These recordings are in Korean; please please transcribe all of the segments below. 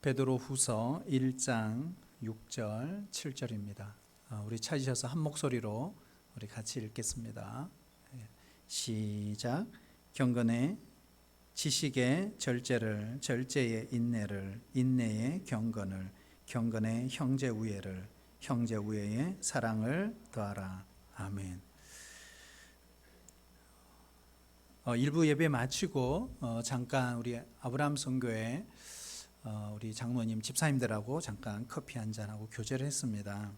베드로 후서 1장 6절 7절입니다. 우리 찾으셔서 한 목소리로 우리 같이 읽겠습니다. 시작. 경건의 지식의 절제를, 절제의 인내를, 인내의 경건을, 경건의 형제 우애를, 형제 우애의 사랑을 더하라. 아멘. 일부 예배 마치고 잠깐 우리 아브라함 선교회 우리 장로님 집사님들하고 잠깐 커피 한잔하고 교제를 했습니다.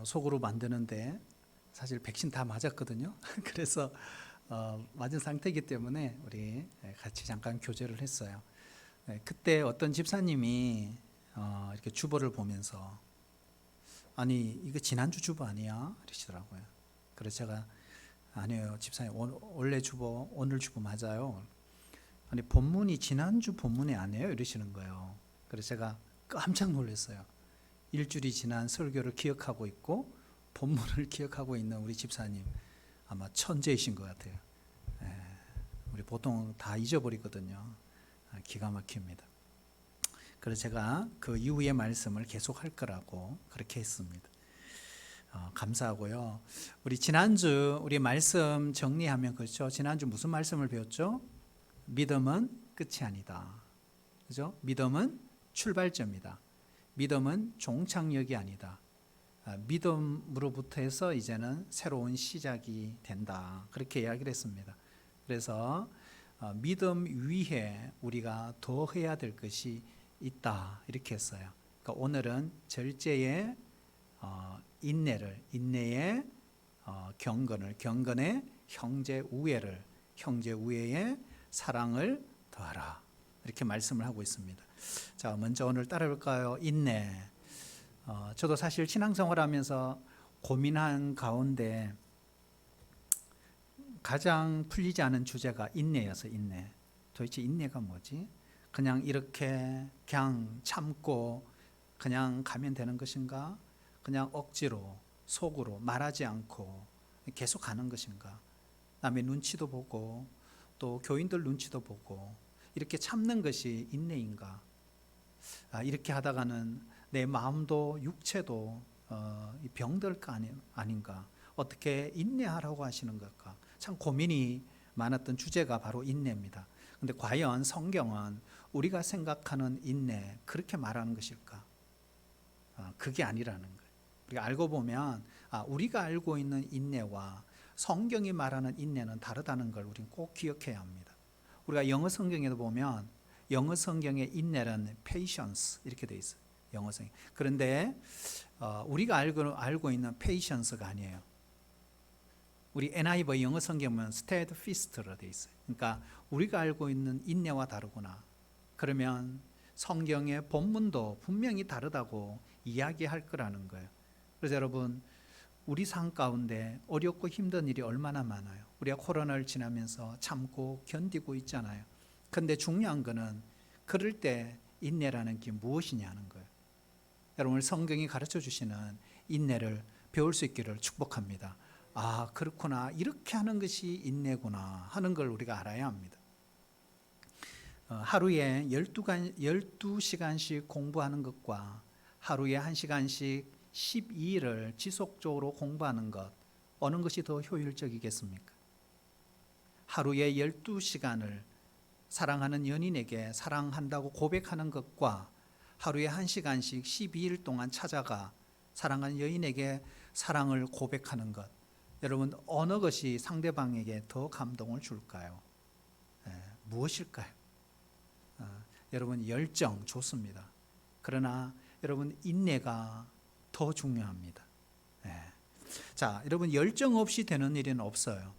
속으로 만드는데 사실 백신 다 맞았거든요. 그래서 맞은 상태이기 때문에 우리 같이 잠깐 교제를 했어요. 그때 어떤 집사님이 이렇게 주보를 보면서 아니 이거 지난주 주보 아니야? 이러시더라고요. 그래서 제가 아니에요 집사님, 원래 주보 오늘 주보 맞아요. 아니 본문이 지난주 본문이 아니에요 이러시는 거예요. 그래서 제가 깜짝 놀랐어요. 일주일이 지난 설교를 기억하고 있고 본문을 기억하고 있는 우리 집사님 아마 천재이신 것 같아요. 우리 보통 다 잊어버리거든요. 기가 막힙니다. 그래서 제가 그 이후의 말씀을 계속 할 거라고 그렇게 했습니다. 감사하고요. 우리 지난주 우리 말씀 정리하면 그렇죠. 지난주 무슨 말씀을 배웠죠? 믿음은 끝이 아니다. 그죠? 믿음은 출발점이다. 믿음은 종착역이 아니다. 믿음으로부터 해서 이제는 새로운 시작이 된다. 그렇게 이야기를 했습니다. 그래서 믿음 위에 우리가 더 해야 될 것이 있다. 이렇게 했어요. 그러니까 오늘은 절제의 인내를, 인내의 경건을, 경건의 형제 우애를, 형제 우애의 사랑을 더하라. 이렇게 말씀을 하고 있습니다. 자, 먼저 오늘 따라볼까요? 인내. 저도 사실 신앙생활하면서 고민한 가운데 가장 풀리지 않은 주제가 인내여서 인내. 도대체 인내가 뭐지? 그냥 이렇게 그냥 참고 그냥 가면 되는 것인가? 그냥 억지로 속으로 말하지 않고 계속 가는 것인가? 남의 눈치도 보고 또 교인들 눈치도 보고 이렇게 참는 것이 인내인가? 이렇게 하다가는 내 마음도 육체도 병들 거 아닌가? 어떻게 인내하라고 하시는 걸까? 참 고민이 많았던 주제가 바로 인내입니다. 근데 과연 성경은 우리가 생각하는 인내 그렇게 말하는 것일까? 그게 아니라는 거예요. 우리가 알고 보면 우리가 알고 있는 인내와 성경이 말하는 인내는 다르다는 걸 우리는 꼭 기억해야 합니다. 우리가 영어 성경에도 보면 영어 성경의 인내는 patience 이렇게 되어 있어요. 영어 성경. 그런데 우리가 알고 있는 patience가 아니에요. 우리 NIV 영어 성경 보면 steadfast로 되어 있어요. 그러니까 우리가 알고 있는 인내와 다르구나. 그러면 성경의 본문도 분명히 다르다고 이야기할 거라는 거예요. 그래서 여러분 우리 삶 가운데 어렵고 힘든 일이 얼마나 많아요. 우리가 코로나를 지나면서 참고 견디고 있잖아요. 그런데 중요한 거는 그럴 때 인내라는 게 무엇이냐는 거예요. 여러분 성경이 가르쳐 주시는 인내를 배울 수 있기를 축복합니다. 그렇구나. 이렇게 하는 것이 인내구나 하는 걸 우리가 알아야 합니다. 하루에 12시간씩 공부하는 것과 하루에 1시간씩 12일을 지속적으로 공부하는 것, 어느 것이 더 효율적이겠습니까? 하루에 12시간을 사랑하는 연인에게 사랑한다고 고백하는 것과 하루에 1시간씩 12일 동안 찾아가 사랑하는 여인에게 사랑을 고백하는 것, 여러분 어느 것이 상대방에게 더 감동을 줄까요? 무엇일까요? 여러분 열정 좋습니다. 그러나 여러분 인내가 더 중요합니다. 자, 여러분 열정 없이 되는 일은 없어요.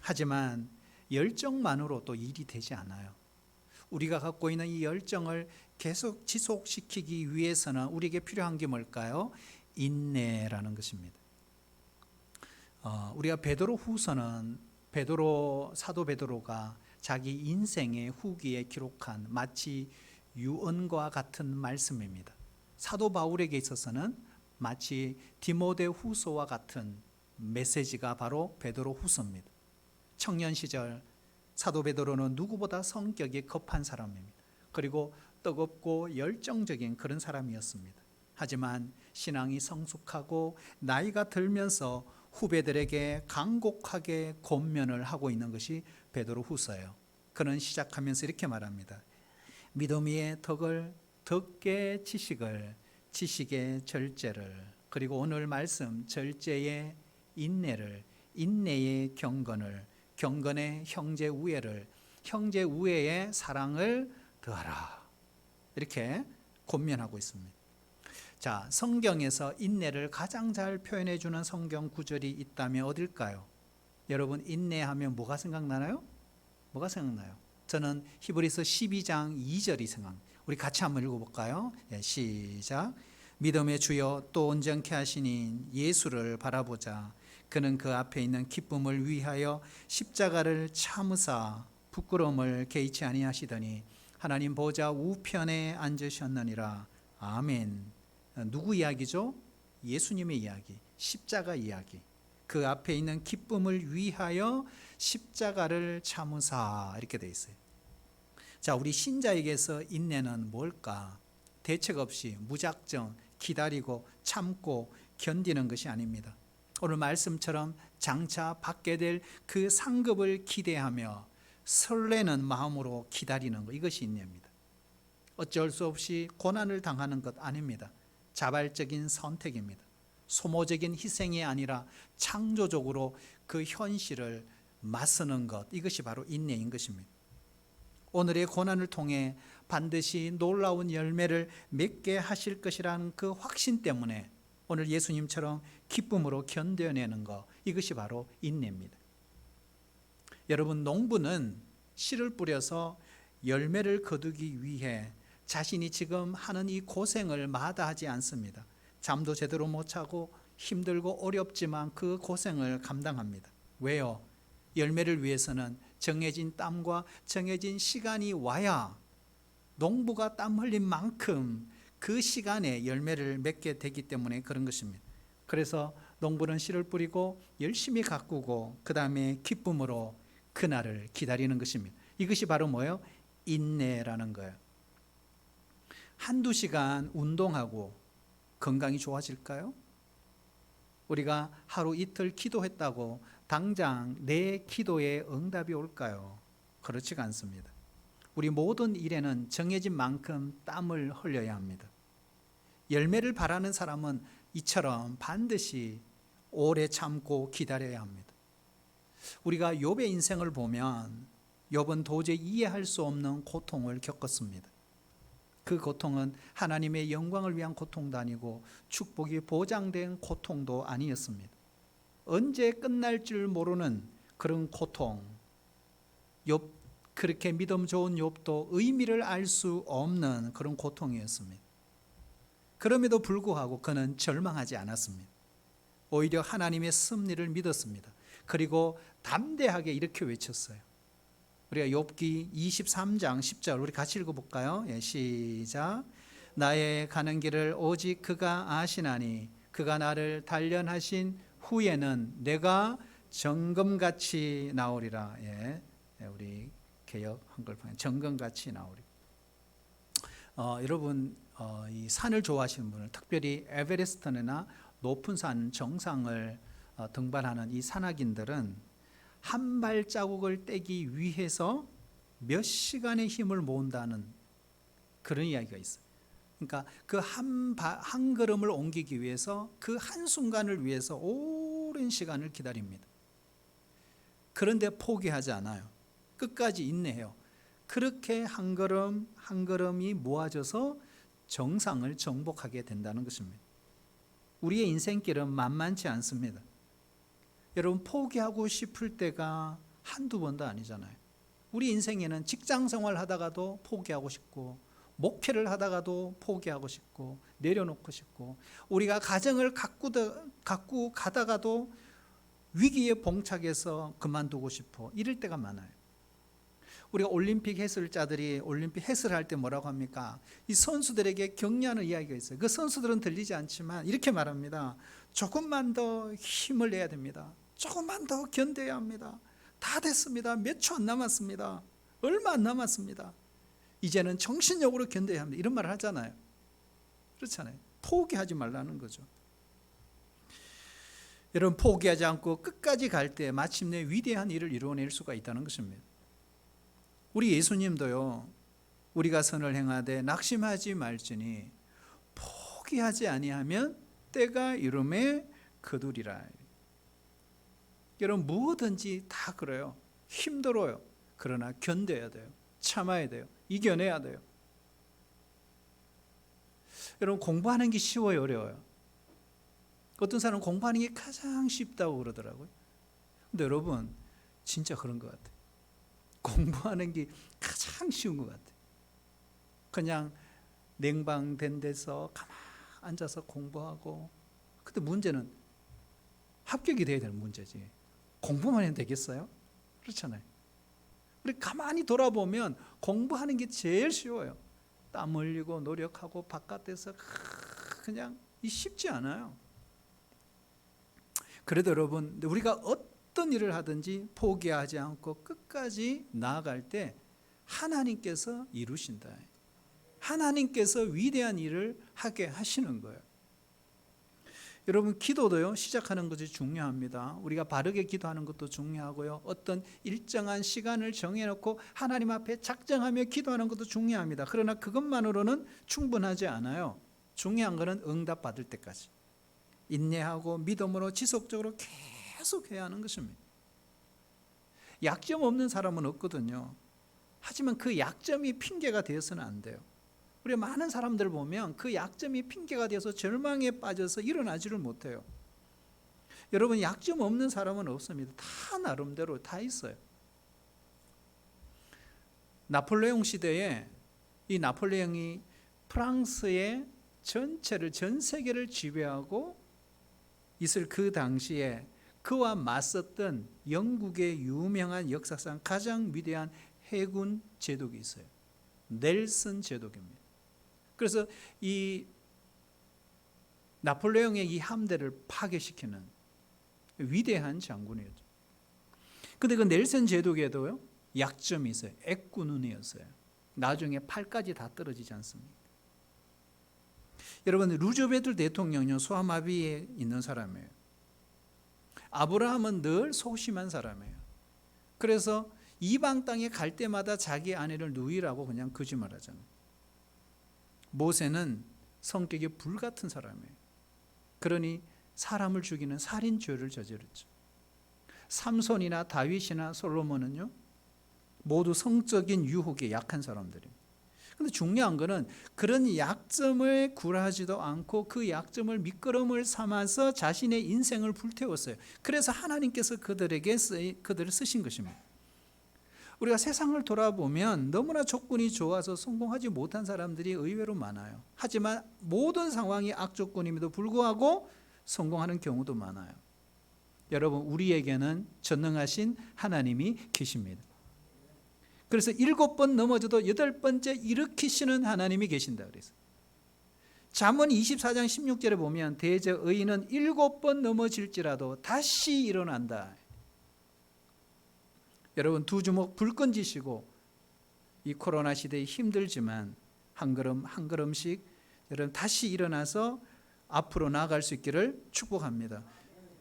하지만 열정만으로 또 일이 되지 않아요. 우리가 갖고 있는 이 열정을 계속 지속시키기 위해서는 우리에게 필요한 게 뭘까요? 인내라는 것입니다. 우리가 베드로 후서는 사도 베드로가 자기 인생의 후기에 기록한 마치 유언과 같은 말씀입니다. 사도 바울에게 있어서는 마치 디모데 후서와 같은 메시지가 바로 베드로 후서입니다. 청년 시절 사도 베드로는 누구보다 성격이 급한 사람입니다. 그리고 뜨겁고 열정적인 그런 사람이었습니다. 하지만 신앙이 성숙하고 나이가 들면서 후배들에게 간곡하게 권면을 하고 있는 것이 베드로후서예요. 그는 시작하면서 이렇게 말합니다. 믿음 위에 덕을, 덕의 지식을, 지식의 절제를, 그리고 오늘 말씀 절제의 인내를, 인내의 경건을, 경건의 형제 우애를, 형제 우애의 사랑을 더하라. 이렇게 권면하고 있습니다. 자, 성경에서 인내를 가장 잘 표현해 주는 성경 구절이 있다면 어딜까요? 여러분, 인내하면 뭐가 생각나나요? 뭐가 생각나요? 저는 히브리서 12장 2절이 생각나요. 우리 같이 한번 읽어볼까요? 시작. 믿음의 주여 또 온전케 하시니 예수를 바라보자. 그는 그 앞에 있는 기쁨을 위하여 십자가를 참으사 부끄러움을 개의치 아니하시더니 하나님 보좌 우편에 앉으셨느니라. 아멘. 누구 이야기죠? 예수님의 이야기, 십자가 이야기. 그 앞에 있는 기쁨을 위하여 십자가를 참으사 이렇게 돼 있어요. 자, 우리 신자에게서 인내는 뭘까? 대책 없이 무작정 기다리고 참고 견디는 것이 아닙니다. 오늘 말씀처럼 장차 받게 될 그 상급을 기대하며 설레는 마음으로 기다리는 것, 이것이 인내입니다. 어쩔 수 없이 고난을 당하는 것 아닙니다. 자발적인 선택입니다. 소모적인 희생이 아니라 창조적으로 그 현실을 맞서는 것, 이것이 바로 인내인 것입니다. 오늘의 고난을 통해 반드시 놀라운 열매를 맺게 하실 것이라는 그 확신 때문에 오늘 예수님처럼 기쁨으로 견뎌내는 것, 이것이 바로 인내입니다. 여러분, 농부는 씨를 뿌려서 열매를 거두기 위해 자신이 지금 하는 이 고생을 마다하지 않습니다. 잠도 제대로 못 자고 힘들고 어렵지만 그 고생을 감당합니다. 왜요? 열매를 위해서는 정해진 땀과 정해진 시간이 와야 농부가 땀 흘린 만큼 그 시간에 열매를 맺게 되기 때문에 그런 것입니다. 그래서 농부는 씨를 뿌리고 열심히 가꾸고 그 다음에 기쁨으로 그날을 기다리는 것입니다. 이것이 바로 뭐예요? 인내라는 거예요. 한두 시간 운동하고 건강이 좋아질까요? 우리가 하루 이틀 기도했다고 당장 내 기도에 응답이 올까요? 그렇지가 않습니다. 우리 모든 일에는 정해진 만큼 땀을 흘려야 합니다. 열매를 바라는 사람은 이처럼 반드시 오래 참고 기다려야 합니다. 우리가 욥의 인생을 보면 욥은 도저히 이해할 수 없는 고통을 겪었습니다. 그 고통은 하나님의 영광을 위한 고통도 아니고 축복이 보장된 고통도 아니었습니다. 언제 끝날 줄 모르는 그런 고통, 욥, 그렇게 믿음 좋은 욥도 의미를 알 수 없는 그런 고통이었습니다. 그럼에도 불구하고 그는 절망하지 않았습니다. 오히려 하나님의 섭리를 믿었습니다. 그리고 담대하게 이렇게 외쳤어요. 우리가 욥기 23장 10절 우리 같이 읽어볼까요? 시작. 나의 가는 길을 오직 그가 아시나니 그가 나를 단련하신 후에는 내가 정금같이 나오리라. 우리 개역 한글판 정금같이 나오리. 여러분, 이 산을 좋아하시는 분들, 특별히 에베레스트나 높은 산 정상을 등반하는 이 산악인들은 한 발자국을 떼기 위해서 몇 시간의 힘을 모은다는 그런 이야기가 있어요. 그러니까 그 한 걸음을 옮기기 위해서 그 한순간을 위해서 오랜 시간을 기다립니다. 그런데 포기하지 않아요. 끝까지 인내해요. 그렇게 한 걸음 한 걸음이 모아져서 정상을 정복하게 된다는 것입니다. 우리의 인생길은 만만치 않습니다. 여러분, 포기하고 싶을 때가 한두 번도 아니잖아요. 우리 인생에는 직장 생활 하다가도 포기하고 싶고, 목회를 하다가도 포기하고 싶고, 내려놓고 싶고, 우리가 가정을 갖고 가다가도 위기에 봉착해서 그만두고 싶어, 이럴 때가 많아요. 우리가 올림픽 해설자들이 올림픽 해설할 때 뭐라고 합니까? 이 선수들에게 격려하는 이야기가 있어요. 그 선수들은 들리지 않지만 이렇게 말합니다. 조금만 더 힘을 내야 됩니다. 조금만 더 견뎌야 합니다. 다 됐습니다. 몇 초 안 남았습니다. 얼마 안 남았습니다. 이제는 정신력으로 견뎌야 합니다. 이런 말을 하잖아요. 그렇잖아요. 포기하지 말라는 거죠. 여러분, 포기하지 않고 끝까지 갈 때 마침내 위대한 일을 이루어낼 수가 있다는 것입니다. 우리 예수님도요, 우리가 선을 행하되 낙심하지 말지니 포기하지 아니하면 때가 이름에 거두리라. 여러분, 무엇든지 다 그래요. 힘들어요. 그러나 견뎌야 돼요. 참아야 돼요. 이겨내야 돼요. 여러분, 공부하는 게 쉬워요, 어려워요? 어떤 사람은 공부하는 게 가장 쉽다고 그러더라고요. 근데 여러분, 진짜 그런 것 같아요. 공부하는 게 가장 쉬운 것 같아요. 그냥 냉방된 데서 가만히 앉아서 공부하고, 근데 문제는 합격이 돼야 되는 문제지. 공부만 해도 되겠어요? 그렇잖아요. 우리 가만히 돌아보면 공부하는 게 제일 쉬워요. 땀 흘리고 노력하고 바깥에서 그냥 쉽지 않아요. 그래도 여러분, 우리가 어떤 일을 하든지 포기하지 않고 끝까지 나아갈 때 하나님께서 이루신다. 하나님께서 위대한 일을 하게 하시는 거예요. 여러분, 기도도요, 시작하는 것이 중요합니다. 우리가 바르게 기도하는 것도 중요하고요, 어떤 일정한 시간을 정해놓고 하나님 앞에 작정하며 기도하는 것도 중요합니다. 그러나 그것만으로는 충분하지 않아요. 중요한 것은 응답 받을 때까지 인내하고 믿음으로 지속적으로 계속 해야 하는 것입니다. 약점 없는 사람은 없거든요. 하지만 그 약점이 핑계가 되어서는 안 돼요. 우리 많은 사람들 보면 그 약점이 핑계가 되어서 절망에 빠져서 일어나지를 못해요. 여러분, 약점 없는 사람은 없습니다. 다 나름대로 다 있어요. 나폴레옹 시대에 이 나폴레옹이 프랑스의 전체를, 전 세계를 지배하고 있을 그 당시에 그와 맞섰던 영국의 유명한 역사상 가장 위대한 해군 제독이 있어요. 넬슨 제독입니다. 그래서 이 나폴레옹의 이 함대를 파괴시키는 위대한 장군이었죠. 그런데 그 넬슨 제독에도요, 약점이 있어요. 애꾸눈이었어요. 나중에 팔까지 다 떨어지지 않습니다. 여러분, 루즈벨트 대통령은 소아마비에 있는 사람이에요. 아브라함은 늘 소심한 사람이에요. 그래서 이방 땅에 갈 때마다 자기 아내를 누이라고 그냥 거짓말하잖아요. 모세는 성격이 불같은 사람이에요. 그러니 사람을 죽이는 살인죄를 저질렀죠. 삼손이나 다윗이나 솔로몬은요, 모두 성적인 유혹에 약한 사람들입니다. 그런데 중요한 것은 그런 약점을 굴하지도 않고 그 약점을 밑거름을 삼아서 자신의 인생을 불태웠어요. 그래서 하나님께서 그들을 쓰신 것입니다. 우리가 세상을 돌아보면 너무나 조건이 좋아서 성공하지 못한 사람들이 의외로 많아요. 하지만 모든 상황이 악조건임에도 불구하고 성공하는 경우도 많아요. 여러분, 우리에게는 전능하신 하나님이 계십니다. 그래서 7번 넘어져도 8번째 일으키시는 하나님이 계신다 그래서 잠언 24장 16절에 보면 대저 의인은 7번 넘어질지라도 다시 일어난다. 여러분, 두 주먹 불 끈지시고 이 코로나 시대에 힘들지만 한 걸음 한 걸음씩 여러분 다시 일어나서 앞으로 나아갈 수 있기를 축복합니다.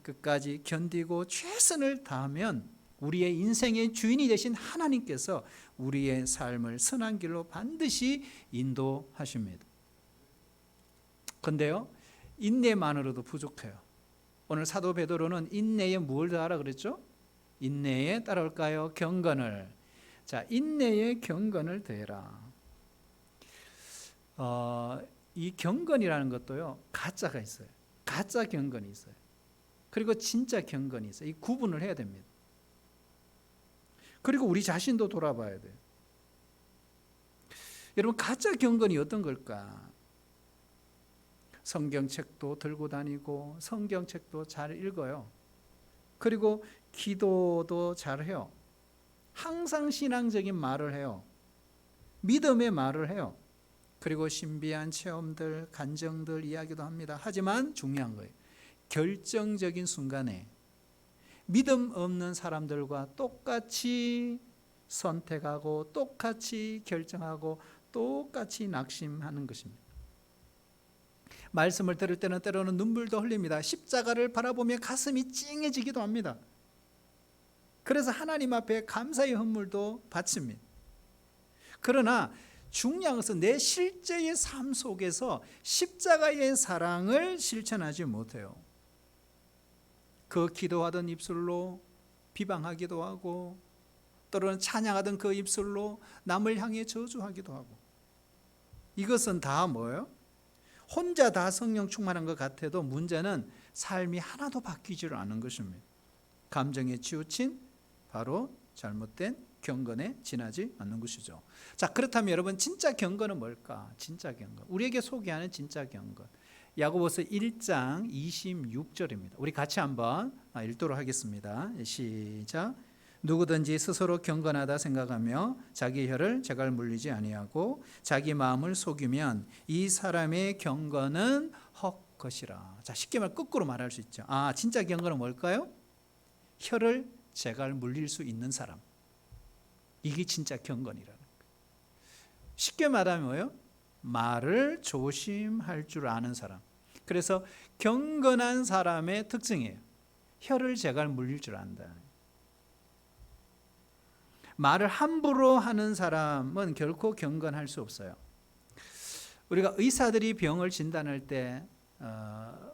끝까지 견디고 최선을 다하면 우리의 인생의 주인이 되신 하나님께서 우리의 삶을 선한 길로 반드시 인도하십니다. 그런데요, 인내만으로도 부족해요. 오늘 사도 베드로는 인내에 뭘 더하라 그랬죠? 인내에 따라올까요? 경건을. 자, 인내에 경건을 더해라. 이 경건이라는 것도요, 가짜가 있어요. 가짜 경건이 있어요. 그리고 진짜 경건이 있어요. 이 구분을 해야 됩니다. 그리고 우리 자신도 돌아봐야 돼요. 여러분, 가짜 경건이 어떤 걸까? 성경책도 들고 다니고 성경책도 잘 읽어요. 그리고 기도도 잘해요. 항상 신앙적인 말을 해요. 믿음의 말을 해요. 그리고 신비한 체험들, 간정들 이야기도 합니다. 하지만 중요한 거예요. 결정적인 순간에 믿음 없는 사람들과 똑같이 선택하고 똑같이 결정하고 똑같이 낙심하는 것입니다. 말씀을 들을 때는 때로는 눈물도 흘립니다. 십자가를 바라보며 가슴이 찡해지기도 합니다. 그래서 하나님 앞에 감사의 헌물도 바칩니다. 그러나 중요한 것은 내 실제의 삶 속에서 십자가의 사랑을 실천하지 못해요. 그 기도하던 입술로 비방하기도 하고, 때로는 찬양하던 그 입술로 남을 향해 저주하기도 하고, 이것은 다 뭐예요? 혼자 다 성령 충만한 것 같아도 문제는 삶이 하나도 바뀌지를 않은 것입니다. 감정에 치우친 바로 잘못된 경건에 지나지 않는 것이죠. 자, 그렇다면 여러분, 진짜 경건은 뭘까? 진짜 경건, 우리에게 소개하는 진짜 경건, 야고보서 1장 26절입니다. 우리 같이 한번 읽도록 하겠습니다. 시작. 누구든지 스스로 경건하다 생각하며 자기 혀를 재갈 물리지 아니하고 자기 마음을 속이면 이 사람의 경건은 헛것이라. 자, 쉽게 말 거꾸로 말할 수 있죠. 진짜 경건은 뭘까요? 혀를 재갈 물릴 수 있는 사람, 이게 진짜 경건이라는 거예요. 쉽게 말하면 뭐예요? 말을 조심할 줄 아는 사람. 그래서 경건한 사람의 특징이에요. 혀를 재갈 물릴 줄 안다. 말을 함부로 하는 사람은 결코 경건할 수 없어요. 우리가 의사들이 병을 진단할 때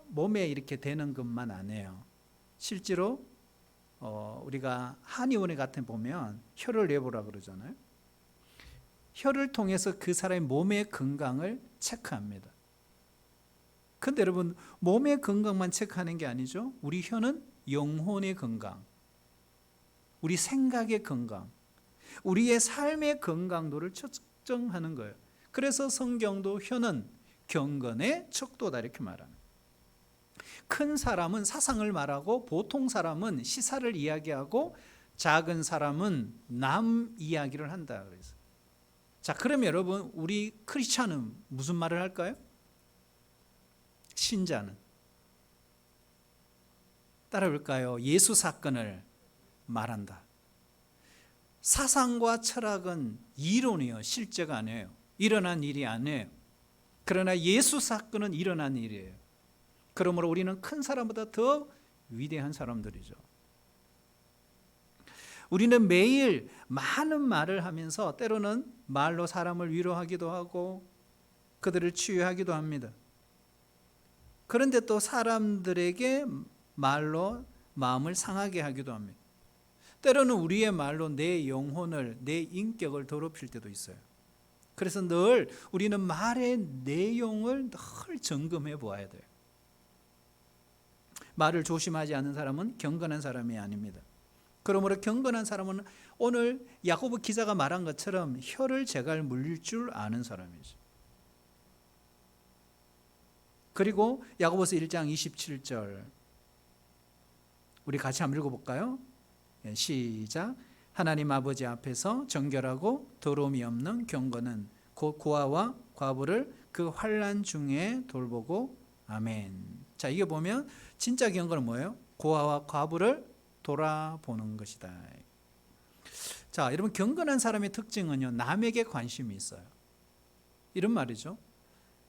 몸에 이렇게 대는 것만 안 해요. 실제로 우리가 한의원에 같은 보면 혀를 내보라 그러잖아요. 혀를 통해서 그 사람의 몸의 건강을 체크합니다. 근데 여러분, 몸의 건강만 체크하는 게 아니죠. 우리 혀는 영혼의 건강, 우리 생각의 건강, 우리의 삶의 건강도를 측정하는 거예요. 그래서 성경도 혀는 경건의 척도다 이렇게 말하는. 큰 사람은 사상을 말하고 보통 사람은 시사를 이야기하고 작은 사람은 남 이야기를 한다 그래서. 자, 그러면 여러분, 우리 크리스찬은 무슨 말을 할까요? 신자는 따라볼까요? 예수 사건을 말한다. 사상과 철학은 이론이에요. 실제가 아니에요. 일어난 일이 아니에요. 그러나 예수 사건은 일어난 일이에요. 그러므로 우리는 큰 사람보다 더 위대한 사람들이죠. 우리는 매일 많은 말을 하면서 때로는 말로 사람을 위로하기도 하고 그들을 치유하기도 합니다. 그런데 또 사람들에게 말로 마음을 상하게 하기도 합니다. 때로는 우리의 말로 내 영혼을, 내 인격을 더럽힐 때도 있어요. 그래서 늘 우리는 말의 내용을 늘 점검해 보아야 돼요. 말을 조심하지 않는 사람은 경건한 사람이 아닙니다. 그러므로 경건한 사람은 오늘 야고보 기자가 말한 것처럼 혀를 재갈 물릴 줄 아는 사람이죠. 그리고 야고보서 1장 27절 우리 같이 한번 읽어볼까요? 시작. 하나님 아버지 앞에서 정결하고 더러움이 없는 경건은 곧 고아와 과부를 그 환난 중에 돌보고 아멘. 자, 이게 보면 진짜 경건은 뭐예요? 고아와 과부를 돌아보는 것이다. 자, 여러분, 경건한 사람의 특징은요, 남에게 관심이 있어요. 이런 말이죠.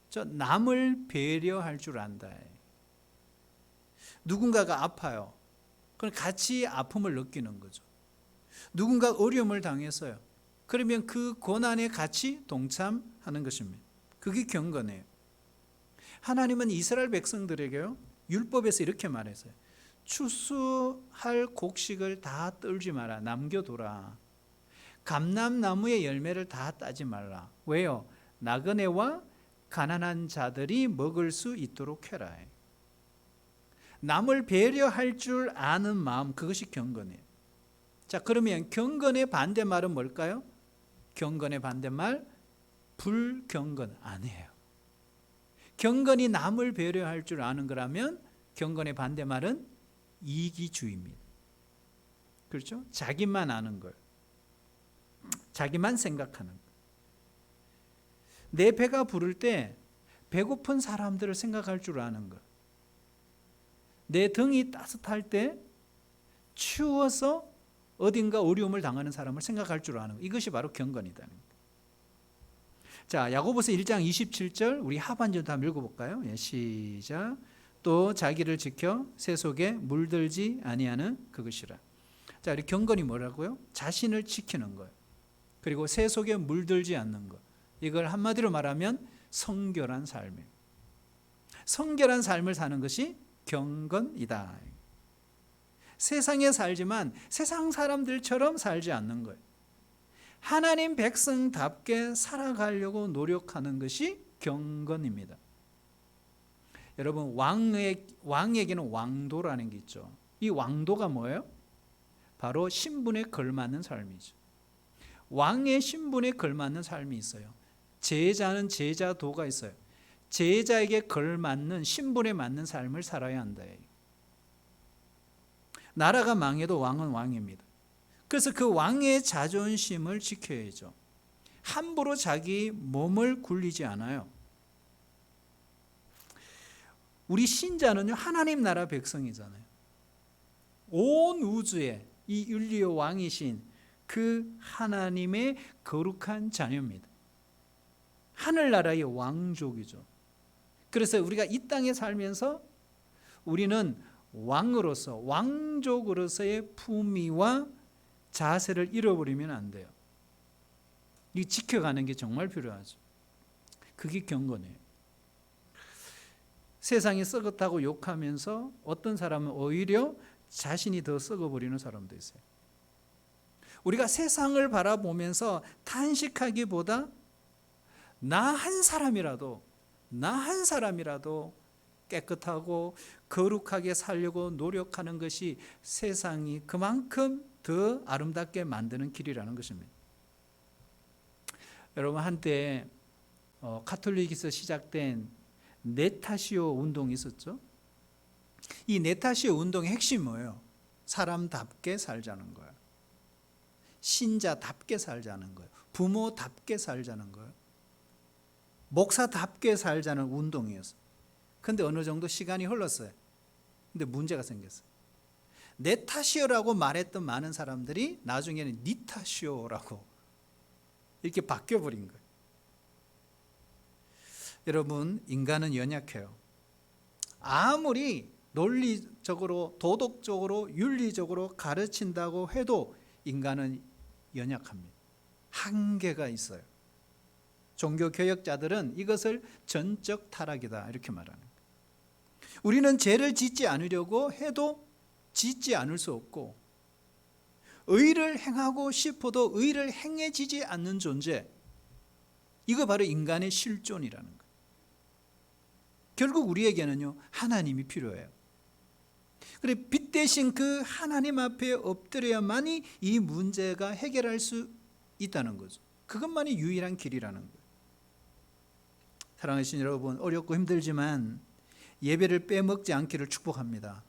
저 남을 배려할 줄 안다. 누군가가 아파요. 그럼 같이 아픔을 느끼는 거죠. 누군가 어려움을 당했어요. 그러면 그 고난에 같이 동참하는 것입니다. 그게 경건이에요. 하나님은 이스라엘 백성들에게요, 율법에서 이렇게 말했어요. 추수할 곡식을 다 떨지 마라. 남겨둬라. 감람나무의 열매를 다 따지 말라. 왜요? 나그네와 가난한 자들이 먹을 수 있도록 해라. 남을 배려할 줄 아는 마음, 그것이 경건이에요. 자, 그러면 경건의 반대말은 뭘까요? 경건의 반대말, 불경건 아니에요. 경건이 남을 배려할 줄 아는 거라면 경건의 반대말은 이기주의입니다. 그렇죠? 자기만 아는 걸, 자기만 생각하는 걸. 내 배가 부를 때 배고픈 사람들을 생각할 줄 아는 것, 내 등이 따뜻할 때 추워서 어딘가 어려움을 당하는 사람을 생각할 줄 아는 것. 이것이 바로 경건이다. 자, 야고보서 1장 27절 우리 하반절 다 읽어볼까요? 예, 시작. 또 자기를 지켜 새 속에 물들지 아니하는 그것이라. 자, 우리 경건이 뭐라고요? 자신을 지키는 거예요. 그리고 새 속에 물들지 않는 것. 이걸 한마디로 말하면 성결한 삶이에요. 성결한 삶을 사는 것이 경건이다. 세상에 살지만 세상 사람들처럼 살지 않는 거예요. 하나님 백성답게 살아가려고 노력하는 것이 경건입니다. 여러분, 왕에게는 왕도라는 게 있죠. 이 왕도가 뭐예요? 바로 신분에 걸맞는 삶이죠. 왕의 신분에 걸맞는 삶이 있어요. 제자는 제자도가 있어요. 제자에게 걸맞는 신분에 맞는 삶을 살아야 한다. 나라가 망해도 왕은 왕입니다. 그래서 그 왕의 자존심을 지켜야죠. 함부로 자기 몸을 굴리지 않아요. 우리 신자는요, 하나님 나라 백성이잖아요. 온 우주에 이 윤리의 왕이신 그 하나님의 거룩한 자녀입니다. 하늘나라의 왕족이죠. 그래서 우리가 이 땅에 살면서 우리는 왕으로서, 왕족으로서의 품위와 자세를 잃어버리면 안 돼요. 이 지켜가는 게 정말 필요하죠. 그게 경건이에요. 세상이 썩었다고 욕하면서 어떤 사람은 오히려 자신이 더 썩어버리는 사람도 있어요. 우리가 세상을 바라보면서 탄식하기보다 나 한 사람이라도 깨끗하고 거룩하게 살려고 노력하는 것이 세상이 그만큼 더 아름답게 만드는 길이라는 것입니다. 여러분, 한때 가톨릭에서 시작된 네타시오 운동이 있었죠. 이 네타시오 운동의 핵심이 뭐예요? 사람답게 살자는 거예요. 신자답게 살자는 거예요. 부모답게 살자는 거예요. 목사답게 살자는 운동이었어요. 근데 어느 정도 시간이 흘렀어요. 근데 문제가 생겼어요. 내 탓이요라고 말했던 많은 사람들이 나중에는 니 탓이요라고 이렇게 바뀌어버린 거예요. 여러분, 인간은 연약해요. 아무리 논리적으로, 도덕적으로, 윤리적으로 가르친다고 해도 인간은 연약합니다. 한계가 있어요. 종교개혁자들은 이것을 전적 타락이다 이렇게 말하는 거예요. 우리는 죄를 짓지 않으려고 해도 짓지 않을 수 없고, 의를 행하고 싶어도 의를 행해지지 않는 존재, 이거 바로 인간의 실존이라는 거예요. 결국 우리에게는요, 하나님이 필요해요. 그래, 빛 대신 그 하나님 앞에 엎드려야만이 이 문제가 해결할 수 있다는 거죠. 그것만이 유일한 길이라는 거예요. 사랑하시는 여러분, 어렵고 힘들지만 예배를 빼먹지 않기를 축복합니다.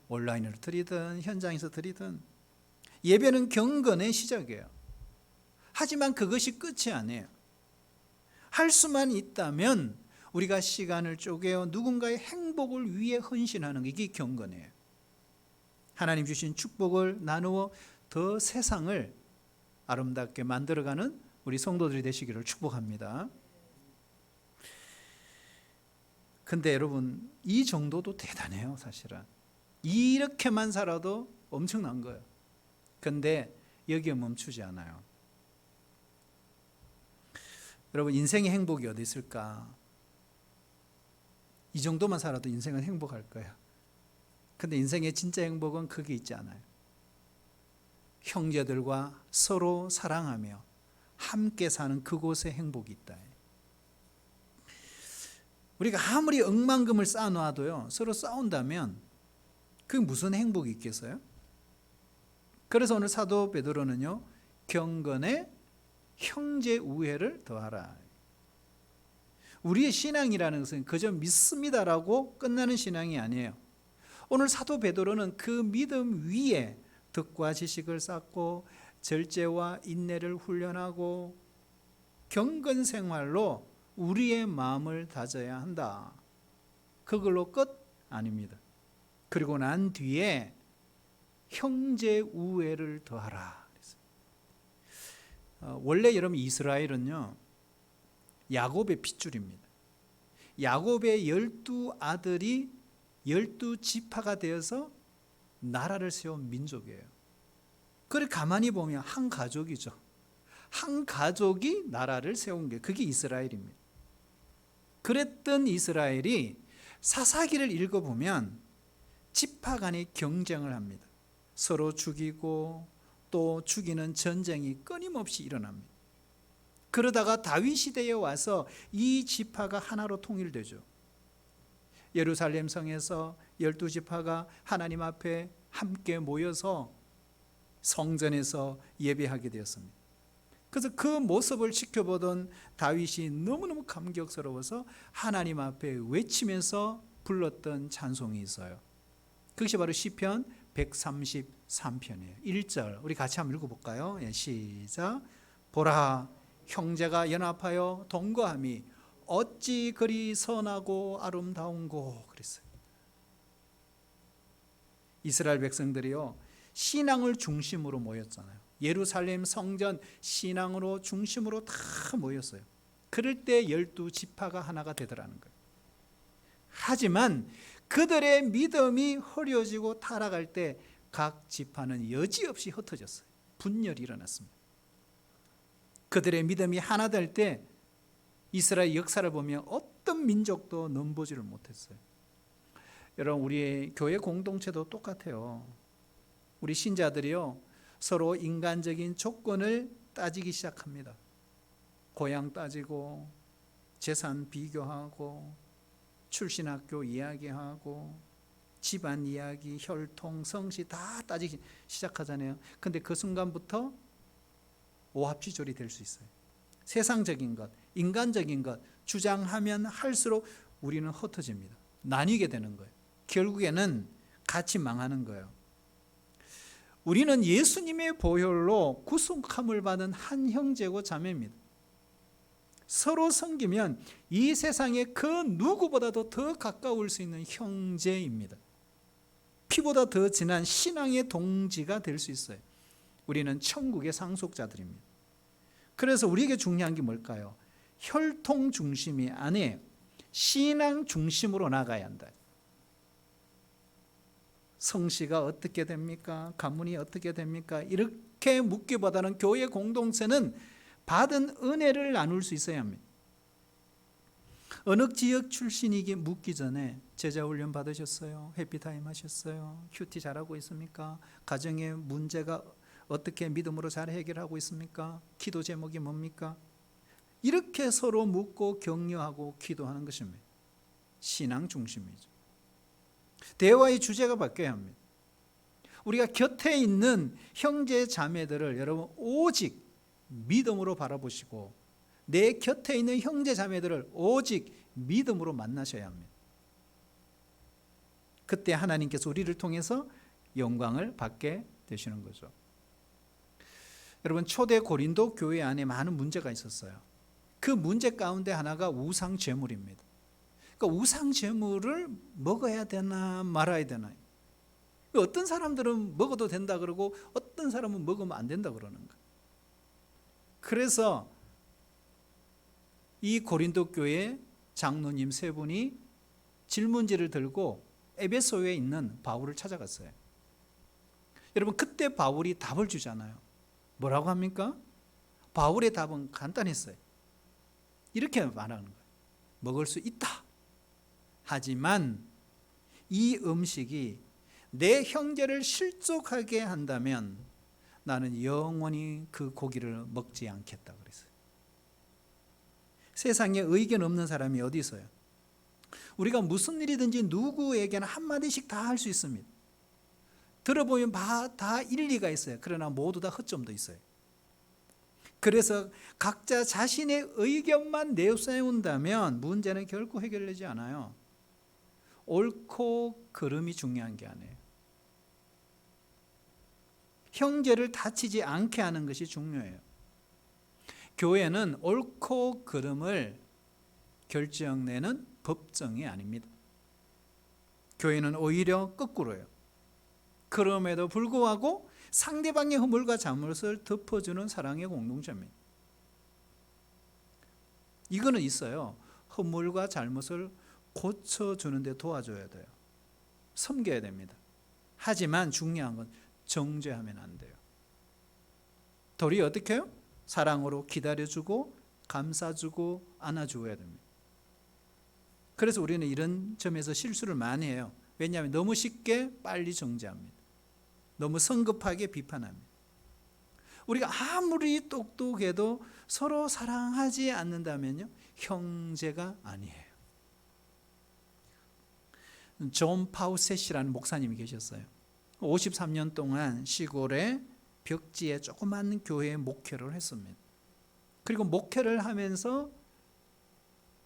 온라인으로 드리든 현장에서 드리든 예배는 경건의 시작이에요. 하지만 그것이 끝이 아니에요. 할 수만 있다면 우리가 시간을 쪼개어 누군가의 행복을 위해 헌신하는 게 이게 경건이에요. 하나님 주신 축복을 나누어 더 세상을 아름답게 만들어가는 우리 성도들이 되시기를 축복합니다. 근데 여러분, 이 정도도 대단해요. 사실은 이렇게만 살아도 엄청난 거예요. 근데 여기에 멈추지 않아요. 여러분, 인생의 행복이 어디 있을까? 이 정도만 살아도 인생은 행복할 거예요. 근데 인생의 진짜 행복은 그게 있지 않아요. 형제들과 서로 사랑하며 함께 사는 그곳에 행복이 있다. 우리가 아무리 억만금을 쌓아놔도요, 서로 싸운다면 그게 무슨 행복이 있겠어요? 그래서 오늘 사도 베드로는요, 경건에 형제 우애를 더하라. 우리의 신앙이라는 것은 그저 믿습니다라고 끝나는 신앙이 아니에요. 오늘 사도 베드로는 그 믿음 위에 덕과 지식을 쌓고 절제와 인내를 훈련하고 경건 생활로 우리의 마음을 다져야 한다. 그걸로 끝 아닙니다. 그리고 난 뒤에 형제 우애를 더하라. 원래 여러분 이스라엘은요 야곱의 핏줄입니다. 야곱의 12아들이 12지파가 되어서 나라를 세운 민족이에요. 그걸 가만히 보면 한 가족이죠. 한 가족이 나라를 세운 게 그게 이스라엘입니다. 그랬던 이스라엘이 사사기를 읽어보면 지파 간의 경쟁을 합니다. 서로 죽이고 또 죽이는 전쟁이 끊임없이 일어납니다. 그러다가 다윗 시대에 와서 이 지파가 하나로 통일되죠. 예루살렘 성에서 12지파가 하나님 앞에 함께 모여서 성전에서 예배하게 되었습니다. 그래서 그 모습을 지켜보던 다윗이 너무너무 감격스러워서 하나님 앞에 외치면서 불렀던 찬송이 있어요. 그것이 바로 시편 133편이에요. 1절 우리 같이 한번 읽어볼까요? 시작. 보라, 형제가 연합하여 동거함이 어찌 그리 선하고 아름다운고. 그랬어요. 이스라엘 백성들이요 신앙을 중심으로 모였잖아요. 예루살렘 성전 신앙으로 중심으로 다 모였어요. 그럴 때 12지파가 하나가 되더라는 거예요. 하지만 그들의 믿음이 흐려지고 타락할 때 각 지파는 여지없이 흩어졌어요. 분열이 일어났습니다. 그들의 믿음이 하나 될 때 이스라엘 역사를 보면 어떤 민족도 넘보지를 못했어요. 여러분 우리 교회 공동체도 똑같아요. 우리 신자들이요 서로 인간적인 조건을 따지기 시작합니다. 고향 따지고 재산 비교하고 출신 학교 이야기하고 집안 이야기, 혈통, 성씨 다 따지기 시작하잖아요. 근데 그 순간부터 오합지졸이 될 수 있어요. 세상적인 것, 인간적인 것 주장하면 할수록 우리는 흩어집니다. 나뉘게 되는 거예요. 결국에는 같이 망하는 거예요. 우리는 예수님의 보혈로 구속함을 받은 한 형제고 자매입니다. 서로 섬기면 이 세상에 그 누구보다도 더 가까울 수 있는 형제입니다. 피보다 더 진한 신앙의 동지가 될 수 있어요. 우리는 천국의 상속자들입니다. 그래서 우리에게 중요한 게 뭘까요? 혈통 중심이 아니에요. 신앙 중심으로 나가야 한다. 성씨가 어떻게 됩니까? 가문이 어떻게 됩니까? 이렇게 묻기보다는 교회 공동체는 받은 은혜를 나눌 수 있어야 합니다. 어느 지역 출신이기 묻기 전에 제자훈련 받으셨어요? 해피타임 하셨어요? 큐티 잘하고 있습니까? 가정의 문제가 어떻게 믿음으로 잘 해결하고 있습니까? 기도 제목이 뭡니까? 이렇게 서로 묻고 격려하고 기도하는 것입니다. 신앙 중심이죠. 대화의 주제가 바뀌어야 합니다. 우리가 곁에 있는 형제 자매들을 여러분 오직 믿음으로 바라보시고 내 곁에 있는 형제 자매들을 오직 믿음으로 만나셔야 합니다. 그때 하나님께서 우리를 통해서 영광을 받게 되시는 거죠. 여러분 초대 고린도 교회 안에 많은 문제가 있었어요. 그 문제 가운데 하나가 우상 제물입니다. 그러니까 우상 제물을 먹어야 되나 말아야 되나. 어떤 사람들은 먹어도 된다 그러고 어떤 사람은 먹으면 안 된다 그러는 거예요. 그래서 이 고린도 교회 장로님 세 분이 질문지를 들고 에베소에 있는 바울을 찾아갔어요. 여러분 그때 바울이 답을 주잖아요. 뭐라고 합니까? 바울의 답은 간단했어요. 이렇게 말하는 거예요. 먹을 수 있다. 하지만 이 음식이 내 형제를 실족하게 한다면 나는 영원히 그 고기를 먹지 않겠다 그랬어요. 세상에 의견 없는 사람이 어디 있어요? 우리가 무슨 일이든지 누구에게나 한마디씩 다 할 수 있습니다. 들어보면 다 일리가 있어요. 그러나 모두 다 허점도 있어요. 그래서 각자 자신의 의견만 내세운다면 문제는 결코 해결되지 않아요. 옳고 그름이 중요한 게 아니에요. 형제를 다치지 않게 하는 것이 중요해요. 교회는 옳고 그름을 결정내는 법정이 아닙니다. 교회는 오히려 거꾸로예요. 그럼에도 불구하고 상대방의 허물과 잘못을 덮어주는 사랑의 공동체입니다. 이거는 있어요. 허물과 잘못을 고쳐주는 데 도와줘야 돼요. 섬겨야 됩니다. 하지만 중요한 건 정죄하면 안 돼요. 도리어 어떻게 해요? 사랑으로 기다려주고 감싸주고 안아주어야 됩니다. 그래서 우리는 이런 점에서 실수를 많이 해요. 왜냐하면 너무 쉽게 빨리 정죄합니다. 너무 성급하게 비판합니다. 우리가 아무리 똑똑해도 서로 사랑하지 않는다면요, 형제가 아니에요. 존 파우셋이라는 목사님이 계셨어요. 53년 동안 시골의 벽지에 조그만 교회에 목회를 했습니다. 그리고 목회를 하면서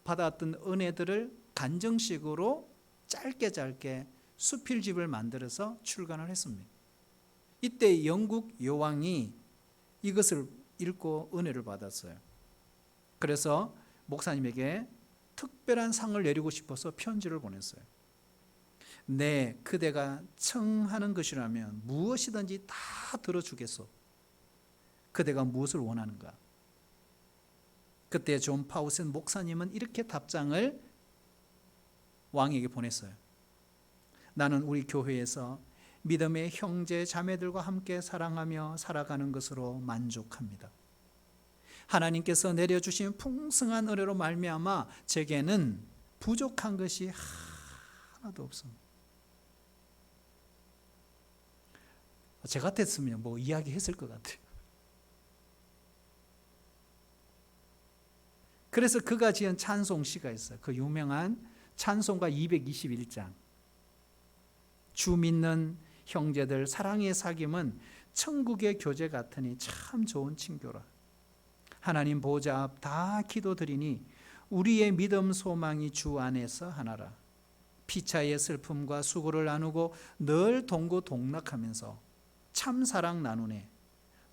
받았던 은혜들을 간정식으로 짧게 수필집을 만들어서 출간을 했습니다. 이때 영국 여왕이 이것을 읽고 은혜를 받았어요. 그래서 목사님에게 특별한 상을 내리고 싶어서 편지를 보냈어요. 네, 그대가 청하는 것이라면 무엇이든지 다 들어주겠소. 그대가 무엇을 원하는가? 그때 존 파우셋 목사님은 이렇게 답장을 왕에게 보냈어요. 나는 우리 교회에서 믿음의 형제 자매들과 함께 사랑하며 살아가는 것으로 만족합니다. 하나님께서 내려주신 풍성한 은혜로 말미암아 제게는 부족한 것이 하나도 없습니다. 제 같았으면 뭐 이야기했을 것 같아요. 그래서 그가 지은 찬송시가 있어요. 그 유명한 찬송가 221장. 주 믿는 형제들 사랑의 사귐은 천국의 교제 같으니 참 좋은 친교라. 하나님 보좌 앞 다 기도드리니 우리의 믿음 소망이 주 안에서 하나라. 피차의 슬픔과 수고를 나누고 늘 동고동락하면서 참 사랑 나누네.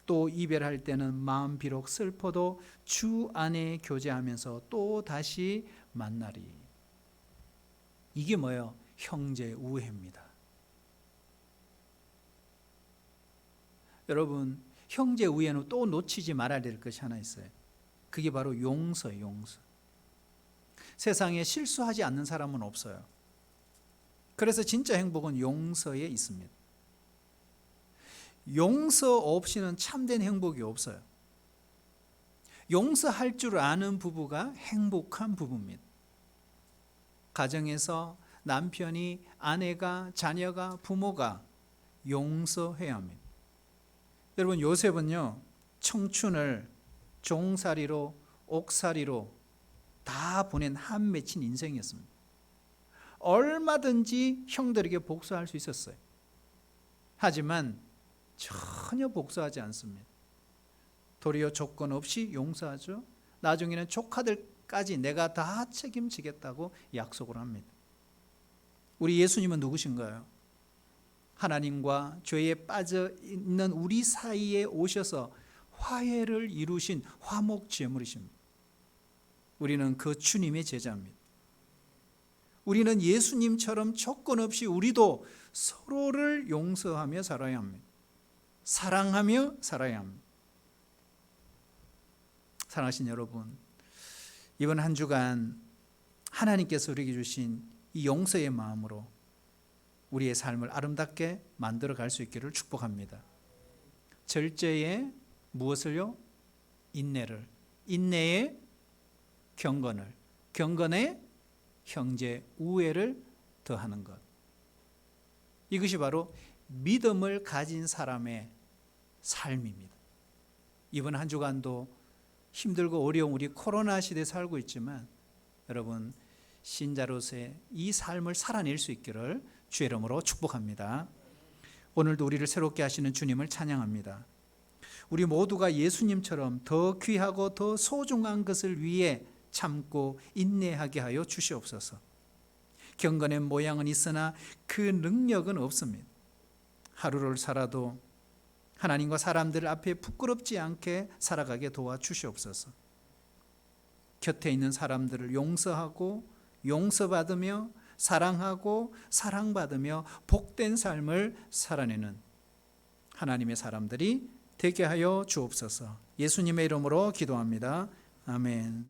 또 이별할 때는 마음 비록 슬퍼도 주 안에 교제하면서 또 다시 만나리. 이게 뭐예요? 형제 우애입니다. 여러분, 형제 우애는 또 놓치지 말아야 될 것이 하나 있어요. 그게 바로 용서예요. 용서. 세상에 실수하지 않는 사람은 없어요. 그래서 진짜 행복은 용서에 있습니다. 용서 없이는 참된 행복이 없어요. 용서할 줄 아는 부부가 행복한 부부입니다. 가정에서 남편이, 아내가, 자녀가, 부모가 용서해야 합니다. 여러분, 요셉은요, 청춘을 종살이로 옥살이로 다 보낸 한 맺힌 인생이었습니다. 얼마든지 형들에게 복수할 수 있었어요. 하지만 전혀 복수하지 않습니다. 도리어 조건 없이 용서하죠. 나중에는 조카들까지 내가 다 책임지겠다고 약속을 합니다. 우리 예수님은 누구신가요? 하나님과 죄에 빠져 있는 우리 사이에 오셔서 화해를 이루신 화목제물이십니다. 우리는 그 주님의 제자입니다. 우리는 예수님처럼 조건 없이 우리도 서로를 용서하며 살아야 합니다. 사랑하며 살아야 합니다. 사랑하신 여러분, 이번 한 주간 하나님께서 우리에게 주신 이 용서의 마음으로 우리의 삶을 아름답게 만들어 갈 수 있기를 축복합니다. 절제에 무엇을요? 인내를, 인내에 경건을, 경건에 형제 우애를 더하는 것. 이것이 바로 믿음을 가진 사람의 삶입니다. 이번 한 주간도 힘들고 어려운 우리 코로나 시대에 살고 있지만 여러분, 신자로서의 이 삶을 살아낼 수 있기를 주의 이름으로 축복합니다. 오늘도 우리를 새롭게 하시는 주님을 찬양합니다. 우리 모두가 예수님처럼 더 귀하고 더 소중한 것을 위해 참고 인내하게 하여 주시옵소서. 경건의 모양은 있으나 그 능력은 없습니다. 하루를 살아도 하나님과 사람들 앞에 부끄럽지 않게 살아가게 도와주시옵소서. 곁에 있는 사람들을 용서하고 용서받으며 사랑하고 사랑받으며 복된 삶을 살아내는 하나님의 사람들이 되게 하여 주옵소서. 예수님의 이름으로 기도합니다. 아멘.